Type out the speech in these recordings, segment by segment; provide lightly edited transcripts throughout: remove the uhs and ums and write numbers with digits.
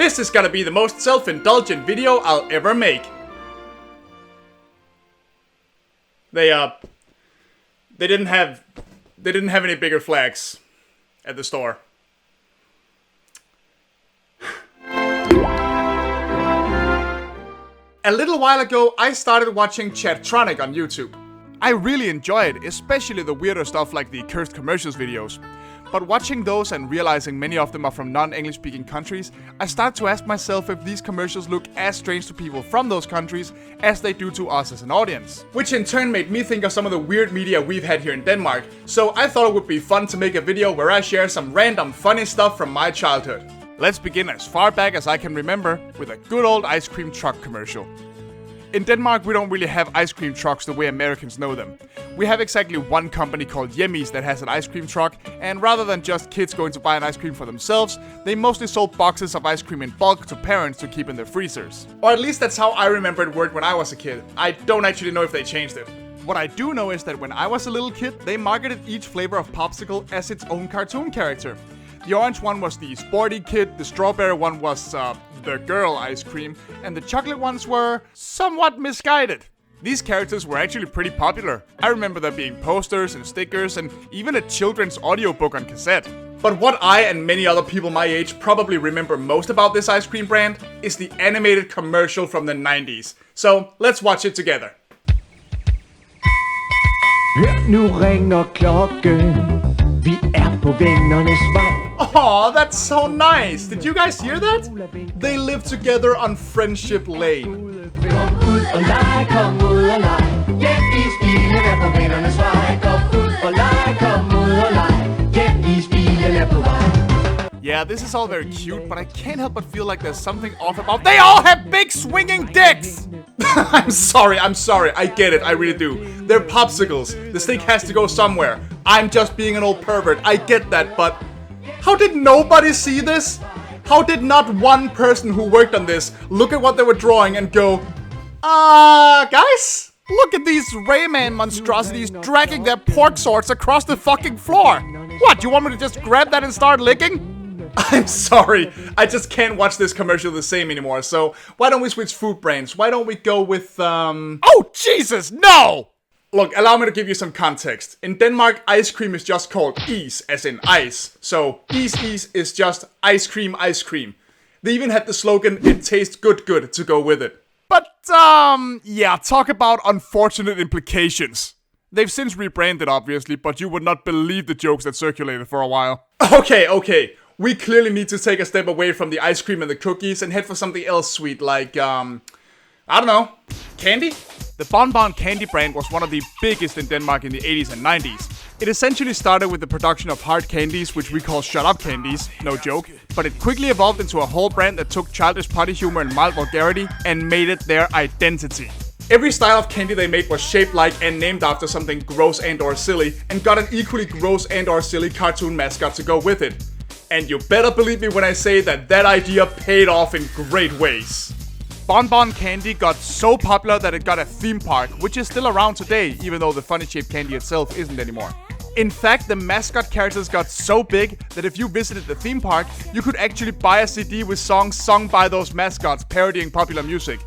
This is gonna be the most self-indulgent video I'll ever make. They didn't have any bigger flags at the store. A little while ago, I started watching Chatronic on YouTube. I really enjoy it, especially the weirder stuff like the cursed commercials videos. But watching those and realizing many of them are from non-English speaking countries, I start to ask myself if these commercials look as strange to people from those countries as they do to us as an audience. Which in turn made me think of some of the weird media we've had here in Denmark, so I thought it would be fun to make a video where I share some random funny stuff from my childhood. Let's begin as far back as I can remember with a good old ice cream truck commercial. In Denmark, we don't really have ice cream trucks the way Americans know them. We have exactly one company called Ymis that has an ice cream truck, and rather than just kids going to buy an ice cream for themselves, they mostly sold boxes of ice cream in bulk to parents to keep in their freezers. Or at least that's how I remember it worked when I was a kid. I don't actually know if they changed it. What I do know is that when I was a little kid, they marketed each flavor of popsicle as its own cartoon character. The orange one was the sporty kid, the strawberry one was the girl ice cream, and the chocolate ones were somewhat misguided. These characters were actually pretty popular. I remember there being posters and stickers and even a children's audiobook on cassette. But what I and many other people my age probably remember most about this ice cream brand is the animated commercial from the 90s. So let's watch it together. Hør, nu ringer klokken. Vi på vennernes vej. Aw, that's so nice! Did you guys hear that? They live together on Friendship Lane. Kom ud og leg, kom ud og leg. Hjem i bilen på vennernes vej. Kom ud og leg, kom ud og leg. Hjem i bilen på vej. Yeah, this is all very cute, but I can't help but feel like there's something off about— They all have big swinging dicks! I'm sorry, I get it, I really do. They're popsicles, the stick has to go somewhere. I'm just being an old pervert, I get that, but how did nobody see this? How did not one person who worked on this look at what they were drawing and go, guys? Look at these Rayman monstrosities dragging their pork swords across the fucking floor. What, you want me to just grab that and start licking? I'm sorry, I just can't watch this commercial the same anymore, so why don't we switch food brands? Why don't we go with, Oh, Jesus, no! Look, allow me to give you some context. In Denmark, ice cream is just called is, as in ice. So, is is just ice cream, ice cream. They even had the slogan, it tastes good to go with it. But, yeah, talk about unfortunate implications. They've since rebranded, obviously, but you would not believe the jokes that circulated for a while. Okay. We clearly need to take a step away from the ice cream and the cookies and head for something else sweet, like, I don't know, candy? The Bonbon candy brand was one of the biggest in Denmark in the 80s and 90s. It essentially started with the production of hard candies, which we call shut-up candies, no joke. But it quickly evolved into a whole brand that took childish potty humor and mild vulgarity and made it their identity. Every style of candy they made was shaped like and named after something gross and or silly, and got an equally gross and or silly cartoon mascot to go with it. And you better believe me when I say that that idea paid off in great ways. Bonbon candy got so popular that it got a theme park, which is still around today, even though the funny-shaped candy itself isn't anymore. In fact, the mascot characters got so big that if you visited the theme park, you could actually buy a CD with songs sung by those mascots parodying popular music.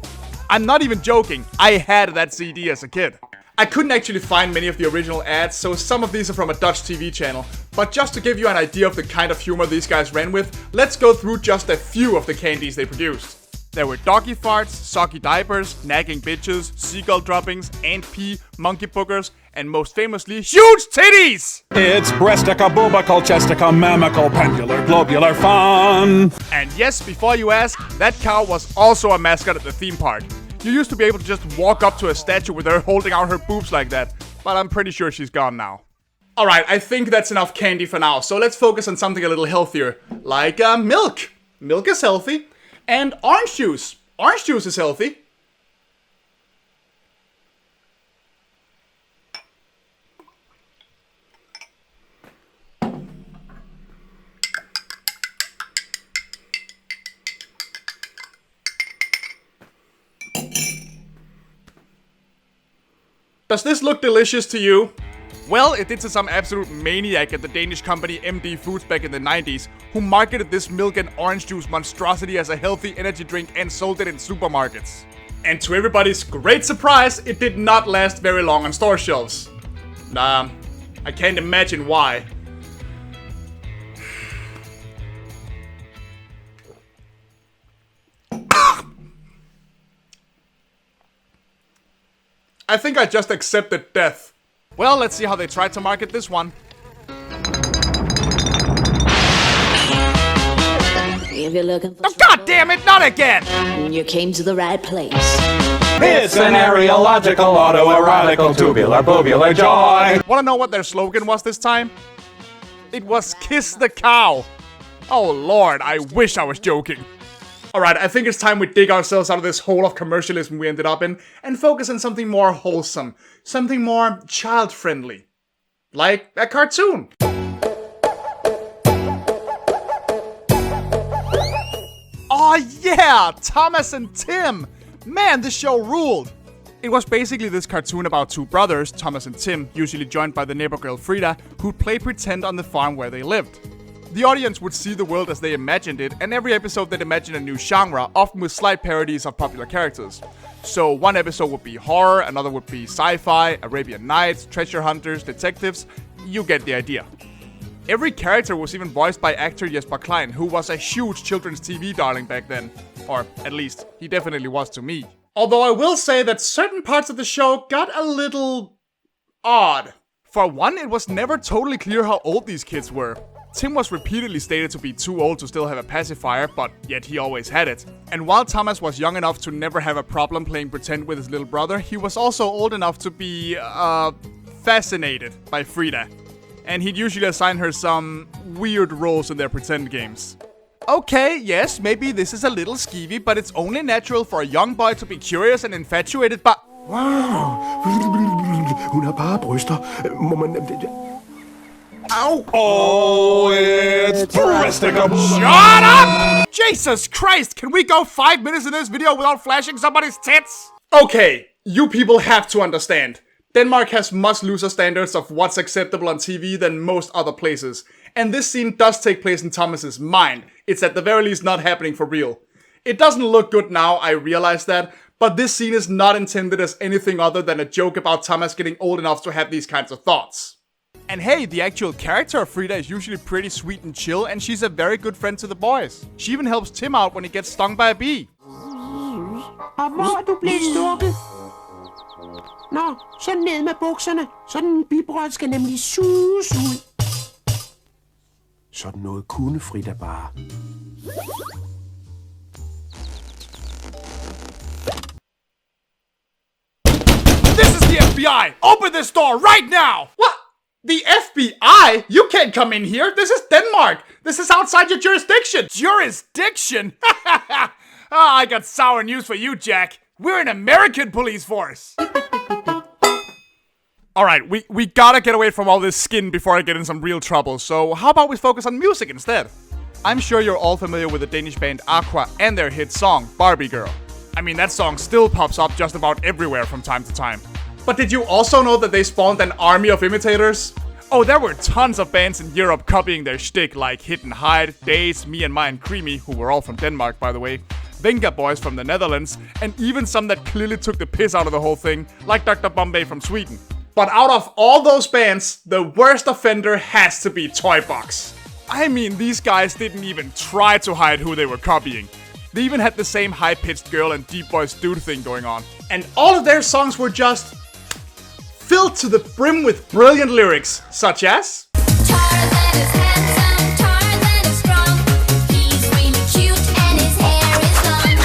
I'm not even joking, I had that CD as a kid. I couldn't actually find many of the original ads, so some of these are from a Dutch TV channel. But just to give you an idea of the kind of humor these guys ran with, let's go through just a few of the candies they produced. There were doggy farts, soggy diapers, nagging bitches, seagull droppings, ant pee, monkey boogers, and most famously, huge titties! It's breastica, boobical, chestical, mammical, pendular, globular fun! And yes, before you ask, that cow was also a mascot at the theme park. You used to be able to just walk up to a statue with her holding out her boobs like that, but I'm pretty sure she's gone now. Alright, I think that's enough candy for now, so let's focus on something a little healthier, like milk. Milk is healthy. And orange juice. Orange juice is healthy. Does this look delicious to you? Well, it did to some absolute maniac at the Danish company MD Foods back in the 90s, who marketed this milk and orange juice monstrosity as a healthy energy drink and sold it in supermarkets. And to everybody's great surprise, it did not last very long on store shelves. Nah, I can't imagine why. I think I just accepted death. Well, let's see how they tried to market this one. If you're looking for Oh, God damn it, not again! you came to the right place. It's an areological, autoerotical, tubular, bobular joy. Wanna know what their slogan was this time? It was Kiss the Cow. Oh lord, I wish I was joking. Alright, I think it's time we dig ourselves out of this hole of commercialism we ended up in and focus on something more wholesome, something more child-friendly. Like a cartoon. Oh yeah, Thomas and Tim! Man, this show ruled! It was basically this cartoon about two brothers, Thomas and Tim, usually joined by the neighbor girl Frida, who'd play pretend on the farm where they lived. The audience would see the world as they imagined it, and every episode they'd imagine a new genre, often with slight parodies of popular characters. So one episode would be horror, another would be sci-fi, Arabian Nights, treasure hunters, detectives. You get the idea. Every character was even voiced by actor Jesper Klein, who was a huge children's TV darling back then. Or at least, he definitely was to me. Although I will say that certain parts of the show got a little odd. For one, it was never totally clear how old these kids were. Tim was repeatedly stated to be too old to still have a pacifier, but yet he always had it. And while Thomas was young enough to never have a problem playing pretend with his little brother, he was also old enough to be, fascinated by Frida. And he'd usually assign her some weird roles in their pretend games. Okay, yes, maybe this is a little skeevy, but it's only natural for a young boy to be curious and infatuated by... Wow! Hun har bare bryster. Må man... Ow! Oh, it's breasticum. Shut up! Jesus Christ, can we go 5 minutes in this video without flashing somebody's tits? Okay, you people have to understand. Denmark has much looser standards of what's acceptable on TV than most other places. And this scene does take place in Thomas's mind. It's at the very least not happening for real. It doesn't look good now, I realize that, but this scene is not intended as anything other than a joke about Thomas getting old enough to have these kinds of thoughts. And hey, the actual character of Frida is usually pretty sweet and chill, and she's a very good friend to the boys. She even helps Tim out when he gets stung by a bee. Og hvor er du blevet stukket? Nå, så ned med bukserne. Sådan en bibrød skal nemlig suges ud. Sådan noget kunne Frida bare. This is the FBI! Open this door right now! What? The FBI? You can't come in here. This is Denmark. This is outside your jurisdiction. Jurisdiction? I got sour news for you, Jack. We're an American police force. Alright, we gotta get away from all this skin before I get in some real trouble. So how about we focus on music instead? I'm sure you're all familiar with the Danish band Aqua and their hit song, Barbie Girl. I mean, that song still pops up just about everywhere from time to time. But did you also know that they spawned an army of imitators? Oh, there were tons of bands in Europe copying their shtick, like Hit and Hide, Days, Me and My and Creamy, who were all from Denmark, by the way, Venga Boys from the Netherlands, and even some that clearly took the piss out of the whole thing, like Dr. Bombay from Sweden. But out of all those bands, the worst offender has to be Toybox. I mean, these guys didn't even try to hide who they were copying. They even had the same high-pitched girl and deep voice dude thing going on. And all of their songs were just filled to the brim with brilliant lyrics, such as... Tarzan is handsome, Tarzan is strong. He's really cute and his hair is long.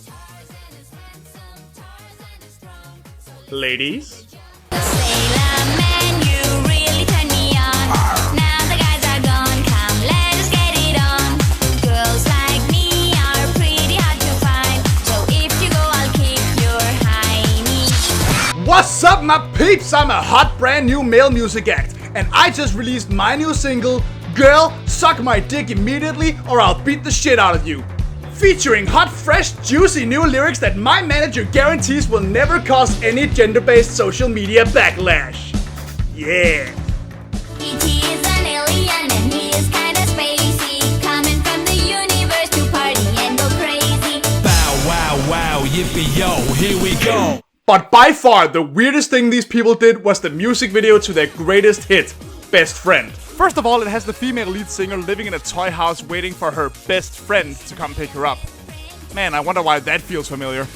Tarzan is handsome, Tarzan is strong. Ladies? Sailor man, you really turn me on. Now the guys are gone, come let us get it on. Girls like me are pretty hard to find. So if you go, I'll kick your hiney. What's up, my peeps? I'm a hot brand new male music act, and I just released my new single, Girl, Suck My Dick Immediately or I'll Beat the Shit Out of You. Featuring hot, fresh, juicy new lyrics that my manager guarantees will never cause any gender-based social media backlash. Yeah. E.T. is an alien and he is kinda spacey, coming from the universe to party and go crazy. Bow wow wow, yippee yo, here we go. But by far, the weirdest thing these people did was the music video to their greatest hit, Best Friend. First of all, it has the female lead singer living in a toy house waiting for her best friend to come pick her up. Man, I wonder why that feels familiar.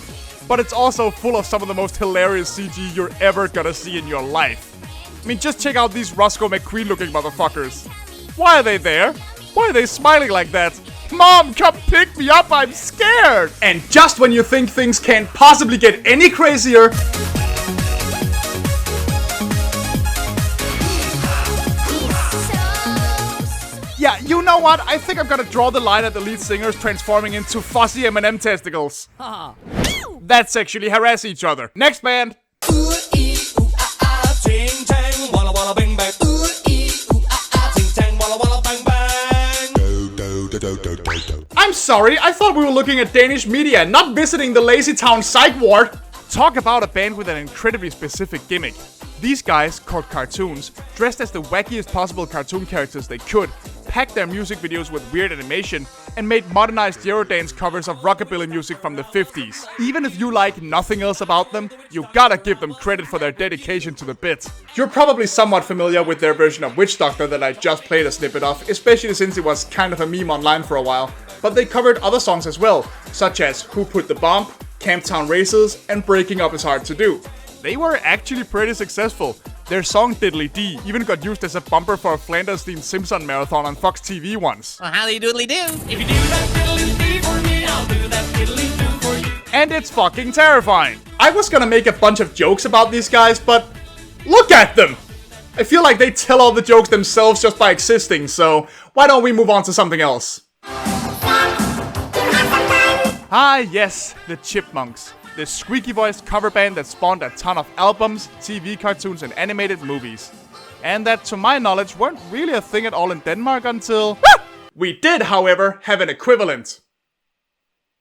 But it's also full of some of the most hilarious CG you're ever gonna see in your life. I mean, just check out these Roscoe McQueen looking motherfuckers. Why are they there? Why are they smiling like that? Mom, come pick me up, I'm scared! And just when you think things can't possibly get any crazier... Yeah, you know what? I think I'm gonna draw the line at the lead singers transforming into fuzzy M&M testicles. That's sexually harass each other. Next band! I'm sorry, I thought we were looking at Danish media, not visiting the Lazy Town psych ward. Talk about a band with an incredibly specific gimmick. These guys, called cartoons, dressed as the wackiest possible cartoon characters they could, packed their music videos with weird animation, and made modernized Eurodance covers of rockabilly music from the 50s. Even if you like nothing else about them, you gotta give them credit for their dedication to the bit. You're probably somewhat familiar with their version of Witch Doctor that I just played a snippet of, especially since it was kind of a meme online for a while. But they covered other songs as well, such as Who Put the Bomb, Camptown Races, and Breaking Up Is Hard to Do. They were actually pretty successful. Their song Diddly D even got used as a bumper for a Flanders-themed Simpson marathon on Fox TV once. Well, howdy doodly do. If you do that diddly dee for me, I'll do that diddly do for you. And it's fucking terrifying. I was gonna make a bunch of jokes about these guys, but look at them! I feel like they tell all the jokes themselves just by existing, so why don't we move on to something else? Ah yes, the Chipmunks. The squeaky-voiced cover band that spawned a ton of albums, TV cartoons, and animated movies. And that, to my knowledge, weren't really a thing at all in Denmark until... We did, however, have an equivalent.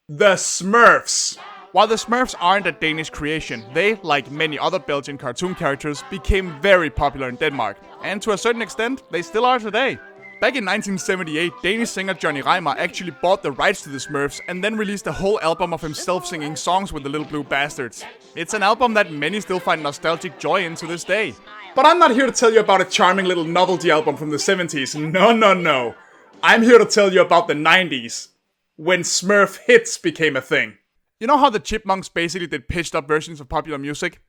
The Smurfs. While the Smurfs aren't a Danish creation, they, like many other Belgian cartoon characters, became very popular in Denmark. And to a certain extent, they still are today. Back in 1978, Danish singer Johnny Reimer actually bought the rights to the Smurfs and then released a whole album of himself singing songs with the Little Blue Bastards. It's an album that many still find nostalgic joy in to this day. But I'm not here to tell you about a charming little novelty album from the 70s, no. I'm here to tell you about the 90s, when Smurf hits became a thing. You know how the Chipmunks basically did pitched up versions of popular music?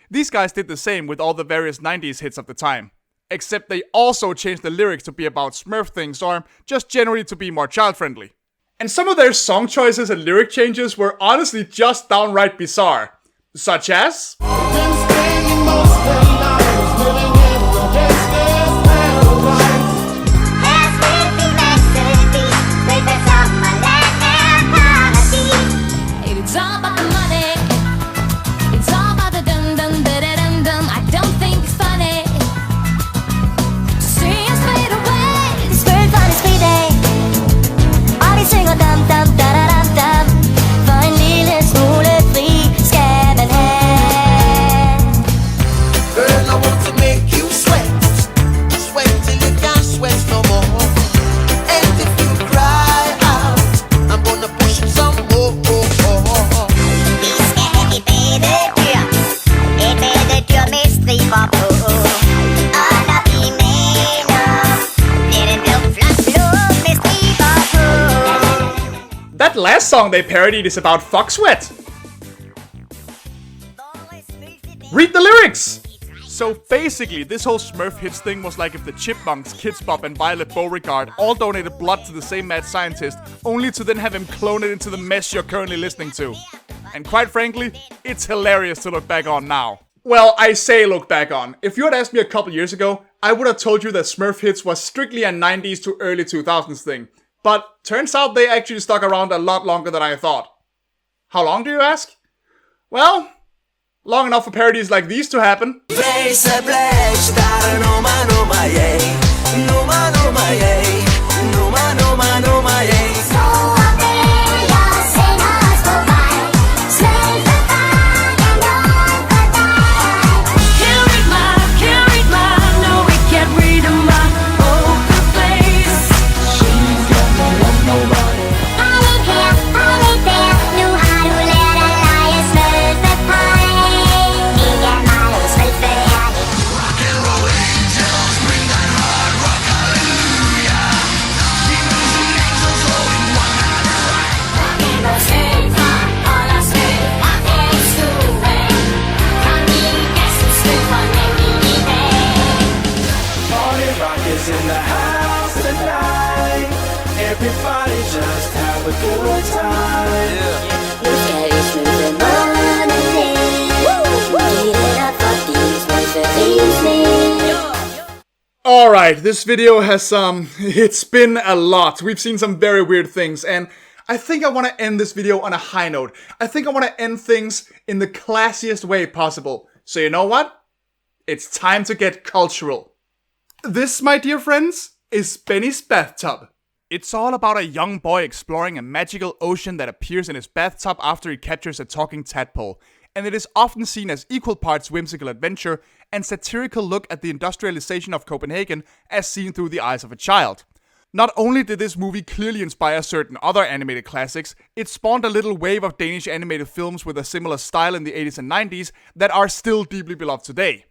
These guys did the same with all the various 90s hits of the time. Except they also changed the lyrics to be about Smurf things or just generally to be more child-friendly. And some of their song choices and lyric changes were honestly just downright bizarre. Such as... It's all about the money. It's all about the dum dum da da dum dum. I don't think it's funny. See us fade away. The spirit fun is free day. All these single dum dum da da dum dum. For en lille smule fri skal man have. Girl, I want to make you sweat. Sweat till you can't sweat no more. And if you cry out, I'm gonna push it some more. Vi skal have et badedyr. Et badedyr med striber på. Og når vi maler, bliver den blå flot blå med striber på. That last song they parodied is about fuck sweat. Read the lyrics! So basically, this whole Smurf hits thing was like if the Chipmunks, Kids Bop, and Violet Beauregard all donated blood to the same mad scientist, only to then have him clone it into the mess you're currently listening to. And quite frankly, it's hilarious to look back on now. Well, I say look back on. If you had asked me a couple years ago, I would have told you that Smurf hits was strictly a 90s to early 2000s thing. But turns out they actually stuck around a lot longer than I thought. How long do you ask? Well, long enough for parodies like these to happen. Everybody just have a good time. Look at it smooth and morning. Get it up for these Smurfs. Alright, this video has it's been a lot. We've seen some very weird things, and I think I want to end this video on a high note. I think I want to end things in the classiest way possible. So you know what? It's time to get cultural. This, my dear friends, is Benny's Bathtub. It's all about a young boy exploring a magical ocean that appears in his bathtub after he captures a talking tadpole. And it is often seen as equal parts whimsical adventure and satirical look at the industrialization of Copenhagen as seen through the eyes of a child. Not only did this movie clearly inspire certain other animated classics, it spawned a little wave of Danish animated films with a similar style in the 80s and 90s that are still deeply beloved today.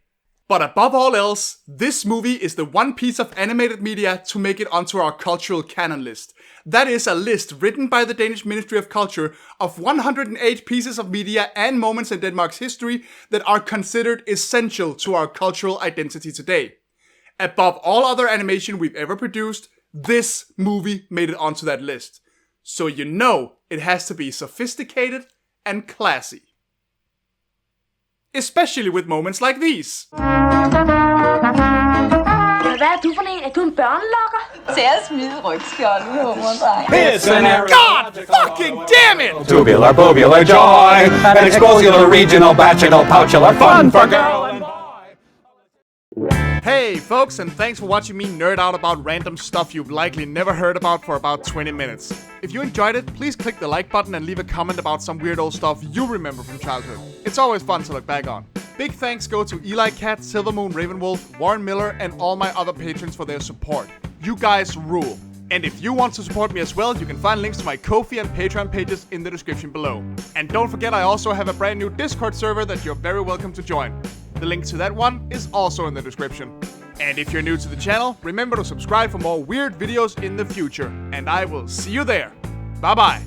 But above all else, this movie is the one piece of animated media to make it onto our cultural canon list. That is a list written by the Danish Ministry of Culture of 108 pieces of media and moments in Denmark's history that are considered essential to our cultural identity today. Above all other animation we've ever produced, this movie made it onto that list. So you know it has to be sophisticated and classy. Especially with moments like these. Hvad er du for en? Er du en børnelokker? Til at smide rygskjolden, hummerdreng. It's an God fucking damn it! tubular, bobular joy, an explosular, regional, bachelor, pouchular fun for girl and boy. Hey folks, and thanks for watching me nerd out about random stuff you've likely never heard about for about 20 minutes. If you enjoyed it, please click the like button and leave a comment about some weird old stuff you remember from childhood. It's always fun to look back on. Big thanks go to Eli Cat, Silvermoon Ravenwolf, Warren Miller, and all my other patrons for their support. You guys rule. And if you want to support me as well, you can find links to my Ko-fi and Patreon pages in the description below. And don't forget, I also have a brand new Discord server that you're very welcome to join. The link to that one is also in the description. And if you're new to the channel, remember to subscribe for more weird videos in the future. And I will see you there. Bye bye.